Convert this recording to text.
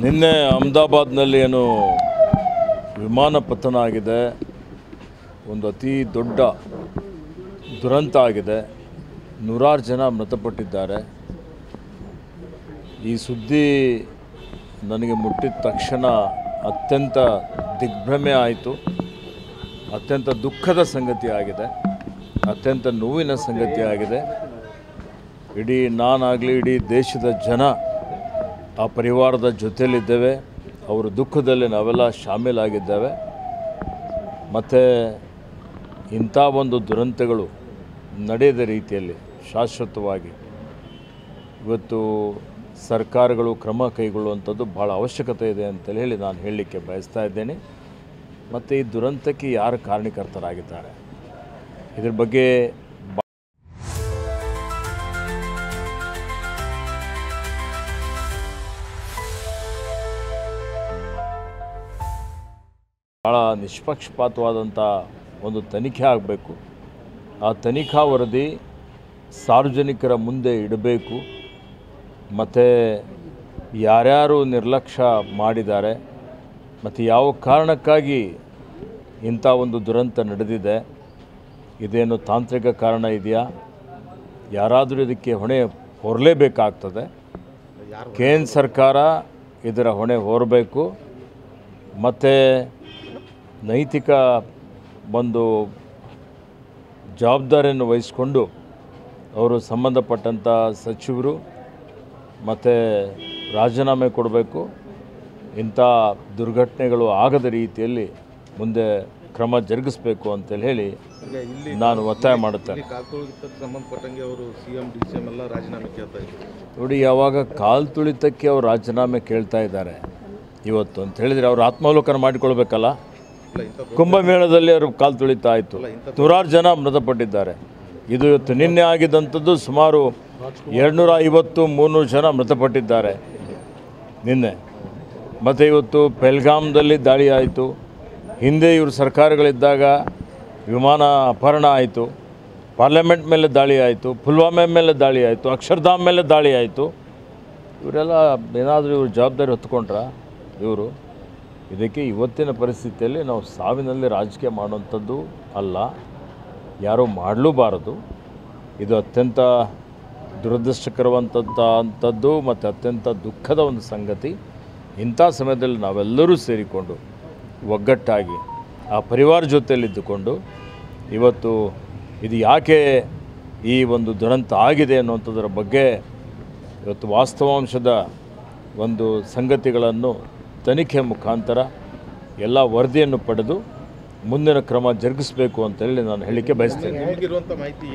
ನಿನ್ನೆ ಅಹಮದಾಬಾದ್ನಲ್ಲಿ ಏನು ವಿಮಾನ ಪತನ ಆಗಿದೆ, ಒಂದು ಅತಿ ದೊಡ್ಡ ದುರಂತ ಆಗಿದೆ. ನೂರಾರು ಜನ ಮೃತಪಟ್ಟಿದ್ದಾರೆ. ಈ ಸುದ್ದಿ ನನಗೆ ಮುಟ್ಟಿದ ತಕ್ಷಣ ಅತ್ಯಂತ ದಿಗ್ಭ್ರಮೆ ಆಯಿತು. ಅತ್ಯಂತ ದುಃಖದ ಸಂಗತಿ ಆಗಿದೆ, ಅತ್ಯಂತ ನೋವಿನ ಸಂಗತಿ ಆಗಿದೆ. ಇಡೀ ನಾನಾಗಲಿ ಇಡೀ ದೇಶದ ಜನ ಆ ಪರಿವಾರದ ಜೊತೆಯಲ್ಲಿದ್ದೇವೆ. ಅವರ ದುಃಖದಲ್ಲಿ ನಾವೆಲ್ಲ ಶಾಮೀಲಾಗಿದ್ದೇವೆ. ಮತ್ತು ಇಂಥ ಒಂದು ದುರಂತಗಳು ನಡೆಯದ ರೀತಿಯಲ್ಲಿ ಶಾಶ್ವತವಾಗಿ ಇವತ್ತು ಸರ್ಕಾರಗಳು ಕ್ರಮ ಕೈಗೊಳ್ಳುವಂಥದ್ದು ಭಾಳ ಅವಶ್ಯಕತೆ ಇದೆ ಅಂತೇಳಿ ಹೇಳಿ ನಾನು ಹೇಳಲಿಕ್ಕೆ ಬಯಸ್ತಾ ಇದ್ದೇನೆ. ಮತ್ತು ಈ ದುರಂತಕ್ಕೆ ಯಾರು ಕಾರಣಕರ್ತರಾಗಿದ್ದಾರೆ ಇದ್ರ ಬಗ್ಗೆ ಭಾಳ ನಿಷ್ಪಕ್ಷಪಾತವಾದಂಥ ಒಂದು ತನಿಖೆ ಆಗಬೇಕು. ಆ ತನಿಖಾ ವರದಿ ಸಾರ್ವಜನಿಕರ ಮುಂದೆ ಇಡಬೇಕು. ಮತ್ತು ಯಾರ್ಯಾರು ನಿರ್ಲಕ್ಷ್ಯ ಮಾಡಿದ್ದಾರೆ ಮತ್ತು ಯಾವ ಕಾರಣಕ್ಕಾಗಿ ಇಂಥ ಒಂದು ದುರಂತ ನಡೆದಿದೆ, ಇದೇನು ತಾಂತ್ರಿಕ ಕಾರಣ ಇದೆಯಾ, ಯಾರಾದರೂ ಇದಕ್ಕೆ ಹೊಣೆ ಹೊರಲೇಬೇಕಾಗ್ತದೆ. ಕೇಂದ್ರ ಸರ್ಕಾರ ಇದರ ಹೊಣೆ ಹೊರಬೇಕು. ಮತ್ತು ನೈತಿಕ ಒಂದು ಜವಾಬ್ದಾರಿಯನ್ನು ವಹಿಸಿಕೊಂಡು ಅವರು ಸಂಬಂಧಪಟ್ಟಂಥ ಸಚಿವರು ಮತ್ತು ರಾಜೀನಾಮೆ ಕೊಡಬೇಕು. ಇಂಥ ದುರ್ಘಟನೆಗಳು ಆಗದ ರೀತಿಯಲ್ಲಿ ಮುಂದೆ ಕ್ರಮ ಜರುಗಿಸಬೇಕು ಅಂತೇಳಿ ಹೇಳಿ ನಾನು ಒತ್ತಾಯ ಮಾಡುತ್ತೇನೆ. ಸಂಬಂಧಪಟ್ಟಂಗೆ ಅವರು CM DCM ಎಲ್ಲ ರಾಜೀನಾಮೆ ಕೇಳ್ತಾ ಇದ್ದಾರೆ. ನೋಡಿ, ಯಾವಾಗ ಕಾಲು ತುಳಿತಕ್ಕೆ ಅವರು ರಾಜೀನಾಮೆ ಕೇಳ್ತಾ ಇದ್ದಾರೆ ಇವತ್ತು ಅಂತ ಹೇಳಿದರೆ ಅವರು ಆತ್ಮಾವಲೋಕನ ಮಾಡಿಕೊಳ್ಬೇಕಲ್ಲ. ಕುಂಭಮೇಳದಲ್ಲಿ ಅವರು ಕಾಲು ತುಳಿತಾ ಆಯಿತು, ನೂರಾರು ಜನ ಮೃತಪಟ್ಟಿದ್ದಾರೆ. ಇದು ಇವತ್ತು ನಿನ್ನೆ ಆಗಿದ್ದಂಥದ್ದು ಸುಮಾರು 250-300 ಜನ ಮೃತಪಟ್ಟಿದ್ದಾರೆ ನಿನ್ನೆ. ಮತ್ತು ಇವತ್ತು ಪೆಹಲ್ಗಾಮ್ದಲ್ಲಿ ದಾಳಿ ಆಯಿತು. ಹಿಂದೆ ಇವರು ಸರ್ಕಾರಗಳಿದ್ದಾಗ ವಿಮಾನ ಅಪಹರಣ ಆಯಿತು, ಪಾರ್ಲಿಮೆಂಟ್ ಮೇಲೆ ದಾಳಿ ಆಯಿತು, ಪುಲ್ವಾಮಾ ಮೇಲೆ ದಾಳಿ ಆಯಿತು, ಅಕ್ಷರಧಾಮ್ ಮೇಲೆ ದಾಳಿ ಆಯಿತು. ಇವರೆಲ್ಲ ಏನಾದರೂ ಇವರು ಜವಾಬ್ದಾರಿ ಹೊತ್ಕೊಂಡ್ರ ಇವರು? ಇದಕ್ಕೆ ಇವತ್ತಿನ ಪರಿಸ್ಥಿತಿಯಲ್ಲಿ ನಾವು ಸಾವಿನಲ್ಲಿ ರಾಜಕೀಯ ಮಾಡುವಂಥದ್ದು ಅಲ್ಲ, ಯಾರೂ ಮಾಡಲೂಬಾರದು. ಇದು ಅತ್ಯಂತ ದುರದೃಷ್ಟಕರವಂಥದ್ದು ಮತ್ತು ಅತ್ಯಂತ ದುಃಖದ ಒಂದು ಸಂಗತಿ. ಇಂಥ ಸಮಯದಲ್ಲಿ ನಾವೆಲ್ಲರೂ ಸೇರಿಕೊಂಡು ಒಗ್ಗಟ್ಟಾಗಿ ಆ ಪರಿವಾರ ಜೊತೆಯಲ್ಲಿದ್ದುಕೊಂಡು ಇವತ್ತು ಇದು ಯಾಕೆ ಈ ಒಂದು ದುರಂತ ಆಗಿದೆ ಅನ್ನುವಂಥದ್ರ ಬಗ್ಗೆ ಇವತ್ತು ವಾಸ್ತವಾಂಶದ ಒಂದು ಸಂಗತಿಗಳನ್ನು ತನಿಖೆ ಮುಖಾಂತರ ಎಲ್ಲ ವರದಿಯನ್ನು ಪಡೆದು ಮುಂದಿನ ಕ್ರಮ ಜರುಗಿಸಬೇಕು ಅಂತೇಳಿ ನಾನು ಹೇಳಲಿಕ್ಕೆ ಬಯಸ್ತೇನೆ. ನಿಮಗಿರುವಂಥ ಮಾಹಿತಿ